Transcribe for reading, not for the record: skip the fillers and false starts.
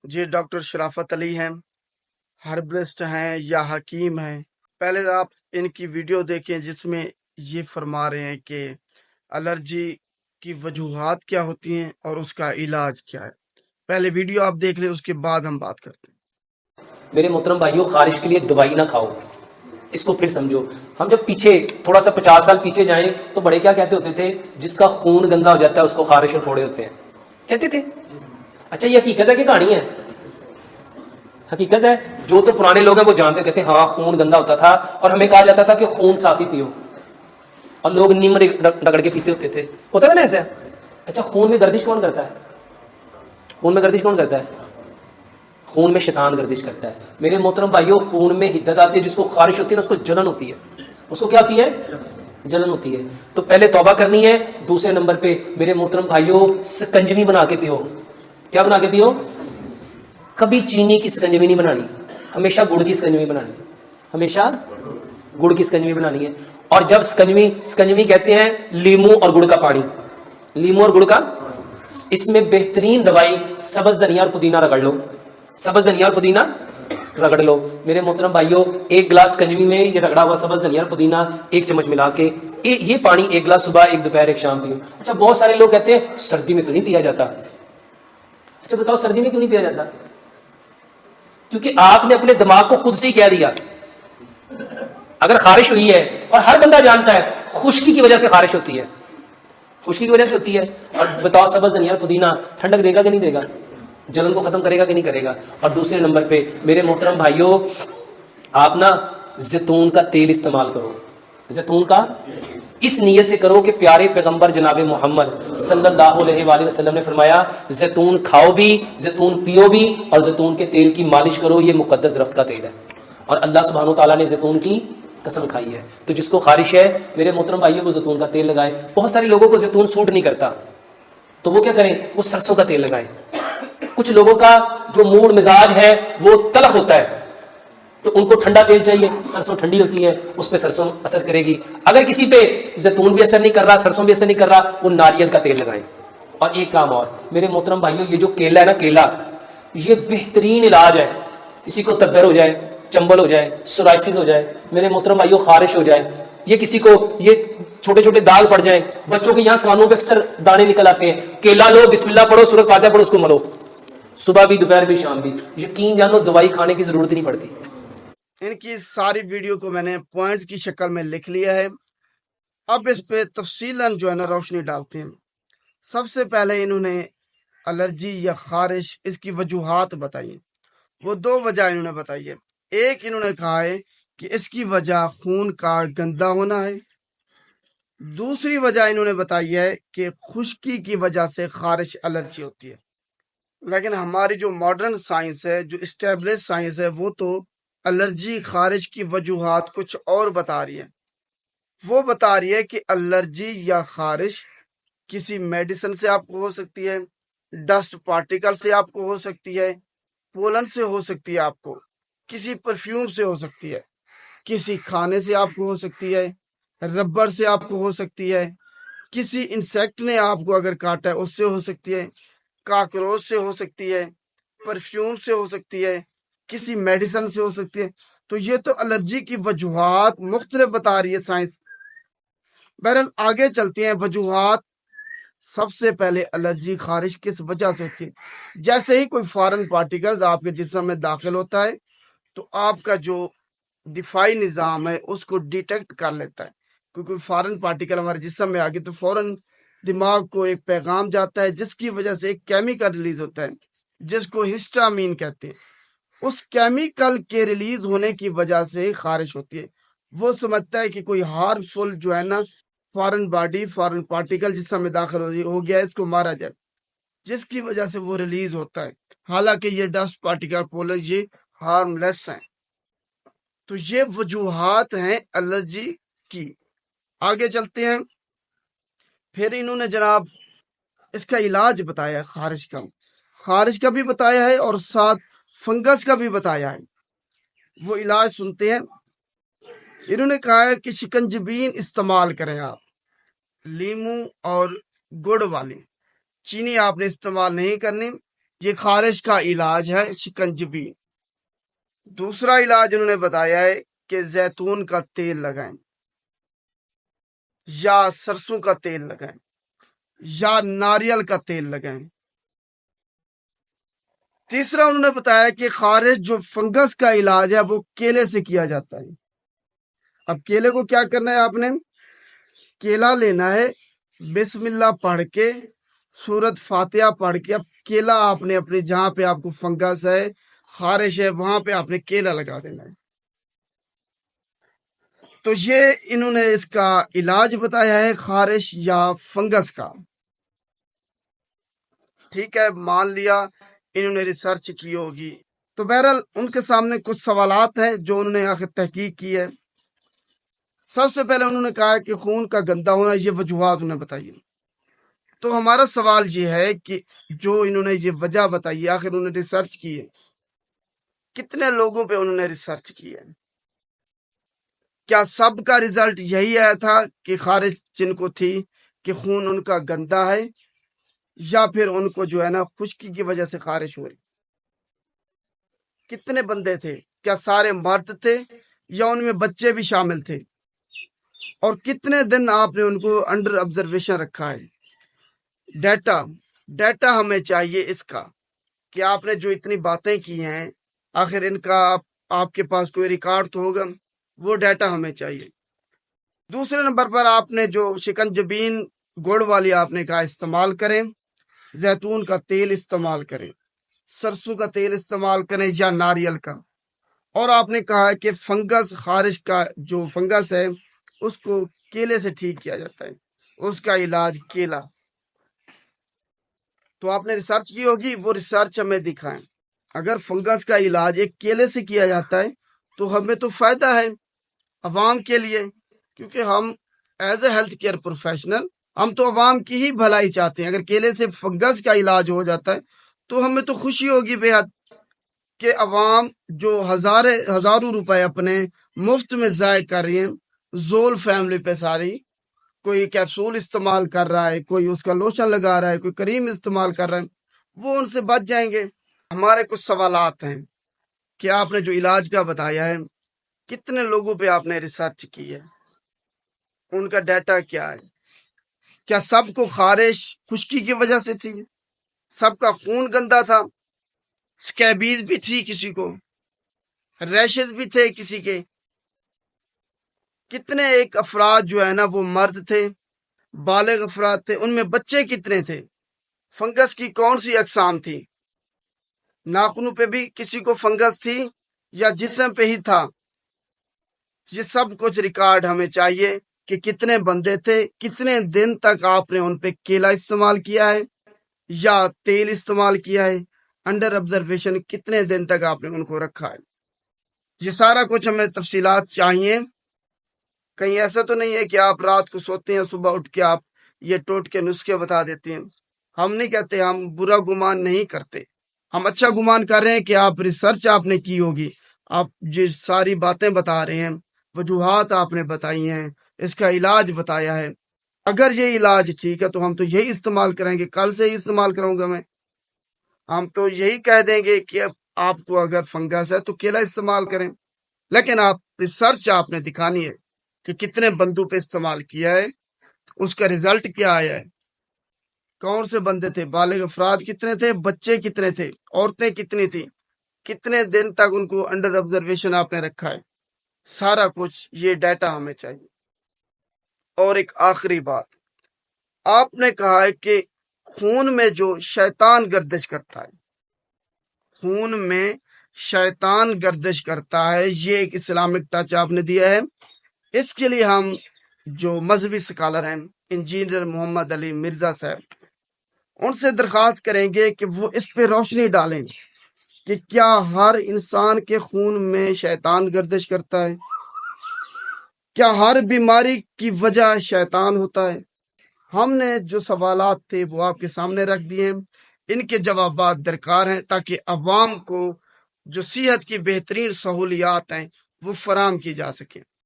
یہ ڈاکٹر شرافت علی ہیں، ہربلسٹ ہیں یا حکیم ہیں۔ پہلے آپ ان کی ویڈیو دیکھیں جس میں یہ فرما رہے ہیں کہ الرجی کی وجوہات کیا ہوتی ہیں اور اس کا علاج کیا ہے۔ پہلے ویڈیو آپ دیکھ لیں، اس کے بعد ہم بات کرتے ہیں۔ میرے محترم بھائیوں، خارش کے لیے دوائی نہ کھاؤ، اس کو پھر سمجھو۔ ہم جب پیچھے تھوڑا سا 50 سال پیچھے جائیں تو بڑے کیا کہتے ہوتے تھے؟ جس کا خون گندا ہو جاتا ہے اس کو خارش اور پھوڑے ہوتے ہیں، کہتے تھے۔ اچھا یہ حقیقت ہے کہ کہانی ہے؟ حقیقت ہے۔ جو تو پرانے لوگ ہیں وہ جانتے، کہتے ہیں ہاں خون گندا ہوتا تھا اور ہمیں کہا جاتا تھا کہ خون صافی پیو، اور لوگ نیم رگڑ کے پیتے ہوتے تھے، ہوتا تھا نا ایسا۔ اچھا خون میں گردش کون کرتا ہے؟ خون میں گردش کون کرتا ہے؟ خون میں شیطان گردش کرتا ہے۔ میرے محترم بھائیوں، خون میں حدت آتی ہے، جس کو خارش ہوتی ہے نا اس کو جلن ہوتی ہے۔ اس کو کیا ہوتی ہے؟ جلن ہوتی ہے۔ تو پہلے توبہ کرنی ہے۔ دوسرے نمبر پہ میرے محترم بھائیوں، سکنجوی بنا کے پیو۔ کیا بنا کے پیو؟ کبھی چینی کی سکنجوی نہیں بنانی، ہمیشہ گڑ کی سکنجوی بنانی ہے، ہمیشہ گڑ کی سکنجوی بنانی ہے۔ اور جب سکنجوی کہتے ہیں لیمو اور گڑ کا پانی، لیمو اور گڑ کا، اس میں بہترین دوائی سبز دھنیا اور پودینہ رگڑ لو، سبز دھنیا اور پودینہ رگڑ لو۔ میرے محترم بھائیوں، ایک گلاس کنجوی میں یہ رگڑا ہوا سبز دھنیا اور پودینہ 1 چمچ ملا کے یہ پانی 1 گلاس صبح 1 دوپہر 1 شام پیو۔ اچھا بہت سارے لوگ کہتے ہیں سردی میں تو نہیں پیا جاتا۔ اچھا بتاؤ سردی میں کیوں نہیں پیا جاتا؟ کیونکہ آپ نے اپنے دماغ کو خود سے ہی کہہ دیا۔ اگر خارش ہوئی ہے، اور ہر بندہ جانتا ہے خشکی کی وجہ سے خارش ہوتی ہے، خشکی کی وجہ سے ہوتی ہے، اور بتاؤ سبز دھنیا اور پودینہ ٹھنڈک دے گا کہ نہیں دے گا؟ جلن کو ختم کرے گا کہ نہیں کرے گا؟ اور دوسرے نمبر پہ میرے محترم بھائیوں، آپ نا زیتون کا تیل استعمال کرو۔ زیتون کا اس نیت سے کرو کہ پیارے پیغمبر جناب محمد صلی اللہ علیہ وآلہ وسلم نے فرمایا زیتون کھاؤ بھی، زیتون پیو بھی، اور زیتون کے تیل کی مالش کرو، یہ مقدس درخت کا تیل ہے، اور اللہ سبحانہ و تعالیٰ نے زیتون کی قسم کھائی ہے۔ تو جس کو خارش ہے میرے محترم بھائیوں وہ زیتون کا تیل لگائے۔ بہت سارے لوگوں کو زیتون سوٹ نہیں کرتا تو وہ کیا کریں؟ وہ سرسوں کا تیل لگائیں۔ کچھ لوگوں کا جو موڈ مزاج ہے وہ تلخ ہوتا ہے تو ان کو ٹھنڈا تیل چاہیے، سرسوں ٹھنڈی ہوتی ہے، اس پہ سرسوں اثر کرے گی۔ اگر کسی پہ زیتون بھی اثر نہیں کر رہا، سرسوں بھی اثر نہیں کر رہا، وہ ناریل کا تیل لگائیں۔ اور ایک کام اور میرے محترم بھائیوں، یہ جو کیلا ہے نا، کیلا یہ بہترین علاج ہے۔ کسی کو تدر ہو جائے، چمبل ہو جائے، سورائسس ہو جائے، میرے محترم بھائیوں خارش ہو جائے، یہ کسی کو یہ چھوٹے چھوٹے داغ پڑ جائیں، بچوں کے یہاں کانوں پہ اکثر دانے نکل آتے ہیں، کیلا لو، بسم اللہ پڑھو، سورۃ فاتحہ پڑھو، اس کو ملو، صبح بھی دوپہر بھی شام بھی، یقین جانو دوائی کھانے کی ضرورت نہیں پڑتی۔ ان کی ساری ویڈیو کو میں نے پوائنٹس کی شکل میں لکھ لیا ہے۔ اب اس پہ تفصیلاً جو ہے نا روشنی ڈالتے ہیں۔ سب سے پہلے انہوں نے الرجی یا خارش اس کی وجوہات بتائی ہیں۔ وہ 2 وجہ انہوں نے بتائی ہے۔ ایک انہوں نے کہا ہے کہ اس کی وجہ خون کا گندا ہونا ہے۔ دوسری وجہ انہوں نے بتائی ہے کہ خشکی کی وجہ سے خارش الرجی ہوتی ہے۔ لیکن ہماری جو ماڈرن سائنس ہے، جو اسٹیبلش سائنس ہے، وہ تو الرجی خارش کی وجوہات کچھ اور بتا رہی ہے۔ وہ بتا رہی ہے کہ الرجی یا خارش کسی میڈیسن سے آپ کو ہو سکتی ہے، ڈسٹ پارٹیکل سے آپ کو ہو سکتی ہے، پولن سے ہو سکتی ہے، آپ کو کسی پرفیوم سے ہو سکتی ہے، کسی کھانے سے آپ کو ہو سکتی ہے، ربر سے آپ کو ہو سکتی ہے، کسی انسیکٹ نے آپ کو اگر کاٹا ہے اس سے ہو سکتی ہے، کاکروچ سے ہو سکتی ہے، پرفیوم سے ہو سکتی ہے، کسی میڈیسن سے ہو سکتی ہے۔ تو یہ تو الرجی کی وجوہات مختلف بتا رہی ہے سائنس۔ بہرحال آگے چلتے ہیں۔ وجوہات، سب سے پہلے الرجی خارش کس وجہ سے ہوتی ہے؟ جیسے ہی کوئی فارن پارٹیکلز آپ کے جسم میں داخل ہوتا ہے تو آپ کا جو دفاعی نظام ہے اس کو ڈیٹیکٹ کر لیتا ہے، کیونکہ فارن پارٹیکل ہمارے جسم میں آ گئے تو فوراً دماغ کو ایک پیغام جاتا ہے جس کی وجہ سے ایک کیمیکل ریلیز ہوتا ہے جس کو ہسٹامین کہتے ہیں۔ اس کیمیکل کے ریلیز ہونے کی وجہ سے خارش ہوتی ہے۔ وہ سمجھتا ہے کہ کوئی ہارمفل جو ہے نا فارن باڈی، فارن پارٹیکل جسم میں داخل ہو گیا ہے، اس کو مارا جائے، جس کی وجہ سے وہ ریلیز ہوتا ہے۔ حالانکہ یہ ڈسٹ پارٹیکل پولن یہ ہارم لیس ہیں۔ تو یہ وجوہات ہیں الرجی کی۔ آگے چلتے ہیں۔ پھر انہوں نے جناب اس کا علاج بتایا ہے، خارش کا بھی بتایا ہے اور ساتھ فنگس کا بھی بتایا ہے۔ وہ علاج سنتے ہیں۔ انہوں نے کہا ہے کہ شکنجبین استعمال کریں آپ، لیمو اور گڑ والی، چینی آپ نے استعمال نہیں کرنی۔ یہ خارش کا علاج ہے شکنجبی۔ دوسرا علاج انہوں نے بتایا ہے کہ زیتون کا تیل لگائیں یا سرسوں کا تیل لگائیں یا ناریل کا تیل لگائیں۔ تیسرا انہوں نے بتایا کہ خارش جو فنگس کا علاج ہے وہ کیلے سے کیا جاتا ہے۔ اب کیلے کو کیا کرنا ہے، آپ نے کیلا لینا ہے، بسم اللہ پڑھ کے سورت فاتحہ پڑھ کے، اب کیلا آپ نے اپنے جہاں پہ آپ کو فنگس ہے، خارش ہے، وہاں پہ آپ نے کیلا لگا دینا ہے۔ تو یہ انہوں نے اس کا علاج بتایا ہے خارش یا فنگس کا۔ ٹھیک ہے، مان لیا انہوں نے ریسرچ کی ہوگی، تو بہرحال ان کے سامنے کچھ سوالات ہیں جو انہوں نے آخر تحقیق کی ہے۔ سب سے پہلے انہوں نے کہا کہ خون کا گندا ہونا، یہ وجوہات انہوں نے بتائی۔ تو ہمارا سوال یہ ہے کہ جو انہوں نے یہ وجہ بتائی، آخر انہوں نے ریسرچ کی ہے، کتنے لوگوں پہ انہوں نے ریسرچ کی ہے؟ کیا سب کا ریزلٹ یہی آیا تھا کہ خارش جن کو تھی کہ خون ان کا گندا ہے، یا پھر ان کو جو ہے نا خشکی کی وجہ سے خارش ہوئی؟ کتنے بندے تھے؟ کیا سارے مرد تھے یا ان میں بچے بھی شامل تھے؟ اور کتنے دن آپ نے ان کو انڈر آبزرویشن رکھا ہے؟ ڈیٹا ہمیں چاہیے اس کا کہ آپ نے جو اتنی باتیں کی ہیں، آخر ان کا آپ کے پاس کوئی ریکارڈ تو ہوگا، وہ ڈیٹا ہمیں چاہیے۔ دوسرے نمبر پر آپ نے جو شکنجبین گڑ والی آپ نے کہا استعمال کریں، زیتون کا تیل استعمال کریں، سرسوں کا تیل استعمال کریں یا ناریل کا۔ اور آپ نے کہا کہ فنگس، خارش کا جو فنگس ہے اس کو کیلے سے ٹھیک کیا جاتا ہے، اس کا علاج کیلا۔ تو آپ نے ریسرچ کی ہوگی، وہ ریسرچ ہمیں دکھائیں۔ اگر فنگس کا علاج ایک کیلے سے کیا جاتا ہے تو ہمیں تو فائدہ ہے عوام کے لیے، کیونکہ ہم as a health care professional ہم تو عوام کی ہی بھلائی چاہتے ہیں۔ اگر کیلے سے فنگس کا علاج ہو جاتا ہے تو ہمیں تو خوشی ہوگی بے حد کہ عوام جو ہزاروں روپے اپنے مفت میں ضائع کر رہی ہیں، زول فیملی پہ ساری، کوئی کیپسول استعمال کر رہا ہے، کوئی اس کا لوشن لگا رہا ہے، کوئی کریم استعمال کر رہا ہے، وہ ان سے بچ جائیں گے۔ ہمارے کچھ سوالات ہیں کہ آپ نے جو علاج کا بتایا ہے، کتنے لوگوں پہ آپ نے ریسرچ کی ہے، ان کا ڈیٹا کیا ہے؟ کیا سب کو خارش خشکی کی وجہ سے تھی؟ سب کا خون گندا تھا؟ سکیبیز بھی تھی کسی کو، ریشز بھی تھے کسی کے؟ کتنے ایک افراد جو ہے نا وہ مرد تھے، بالغ افراد تھے، ان میں بچے کتنے تھے؟ فنگس کی کون سی اقسام تھی؟ ناخنوں پہ بھی کسی کو فنگس تھی یا جسم پہ ہی تھا؟ یہ سب کچھ ریکارڈ ہمیں چاہیے کہ کتنے بندے تھے، کتنے دن تک آپ نے ان پہ کیلا استعمال کیا ہے یا تیل استعمال کیا ہے، انڈر آبزرویشن کتنے دن تک آپ نے ان کو رکھا ہے۔ یہ سارا کچھ ہمیں تفصیلات چاہیے۔ کہیں ایسا تو نہیں ہے کہ آپ رات کو سوتے ہیں، صبح اٹھ کے آپ یہ ٹوٹ کے نسخے بتا دیتے ہیں۔ ہم نہیں کہتے، ہم برا گمان نہیں کرتے، ہم اچھا گمان کر رہے ہیں کہ آپ ریسرچ آپ نے کی ہوگی، آپ جو ساری باتیں بتا رہے ہیں، وجوہات آپ نے بتائی ہیں، اس کا علاج بتایا ہے۔ اگر یہ علاج ٹھیک ہے تو ہم تو یہی استعمال کریں گے، کل سے ہی استعمال کروں گا میں۔ ہم تو یہی کہہ دیں گے کہ اب آپ کو اگر فنگس ہے تو کیلا استعمال کریں، لیکن آپ ریسرچ آپ نے دکھانی ہے کہ کتنے بندوں پہ استعمال کیا ہے، اس کا ریزلٹ کیا آیا ہے، کون سے بندے تھے، بالغ افراد کتنے تھے، بچے کتنے تھے، عورتیں کتنی تھی، کتنے دن تک ان کو انڈر آبزرویشن آپ نے رکھا ہے، سارا کچھ یہ ڈیٹا ہمیں چاہیے۔ اور ایک آخری بات، آپ نے کہا ہے کہ خون میں جو شیطان گردش کرتا ہے، خون میں شیطان گردش کرتا ہے، یہ ایک اسلامک ٹچ آپ نے دیا ہے۔ اس کے لیے ہم جو مذہبی سکالر ہیں، انجینئر محمد علی مرزا صاحب، ان سے درخواست کریں گے کہ وہ اس پہ روشنی ڈالیں کہ کیا ہر انسان کے خون میں شیطان گردش کرتا ہے؟ کیا ہر بیماری کی وجہ شیطان ہوتا ہے؟ ہم نے جو سوالات تھے وہ آپ کے سامنے رکھ دیے ہیں، ان کے جوابات درکار ہیں تاکہ عوام کو جو صحت کی بہترین سہولیات ہیں وہ فراہم کی جا سکیں۔